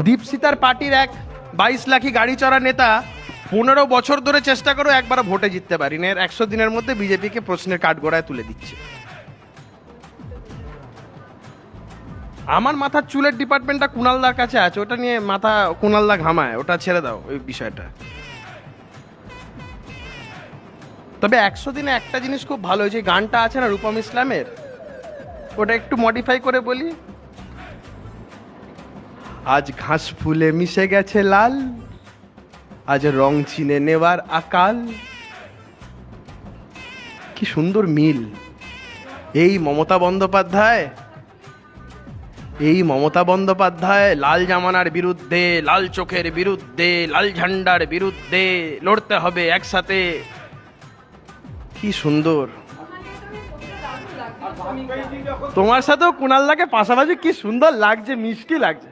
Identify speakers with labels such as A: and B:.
A: দীপশিতার পার্টির এক 22 লাখি গাড়ি চড়া নেতা 15 বছর ধরে চেষ্টা করো একবারও ভোটে জিততে পারিনি, এর 100 দিনের মধ্যে বিজেপিকে প্রশ্নের কাঠগড়ায় তুলে দিচ্ছে। আমার মাথার চুলের ডিপার্টমেন্টটা কুণালদার কাছে আছে, ওটা নিয়ে মাথা কুণালদা ঘামায়, ওটা ছেড়ে দাও ওই বিষয়টা। তবে 100 দিনে একটা জিনিস খুব ভালো হয়েছে, গানটা আছে না রূপম ইসলামের, ওটা একটু মডিফাই করে বলি। আজ ঘাস ফুলে মিশে গেছে লাল, আজ রং চিনে নেওয়ার আকাল। কি সুন্দর মিল। এই মমতা বন্দ্যোপাধ্যায়, লাল জামানার বিরুদ্ধে, লাল চোখের বিরুদ্ধে, লাল ঝান্ডার বিরুদ্ধে লড়তে হবে একসাথে। কি সুন্দর। তোমার সাথেও কুণালদাকে পাশাপাশি কি সুন্দর লাগছে, মিষ্টি লাগছে।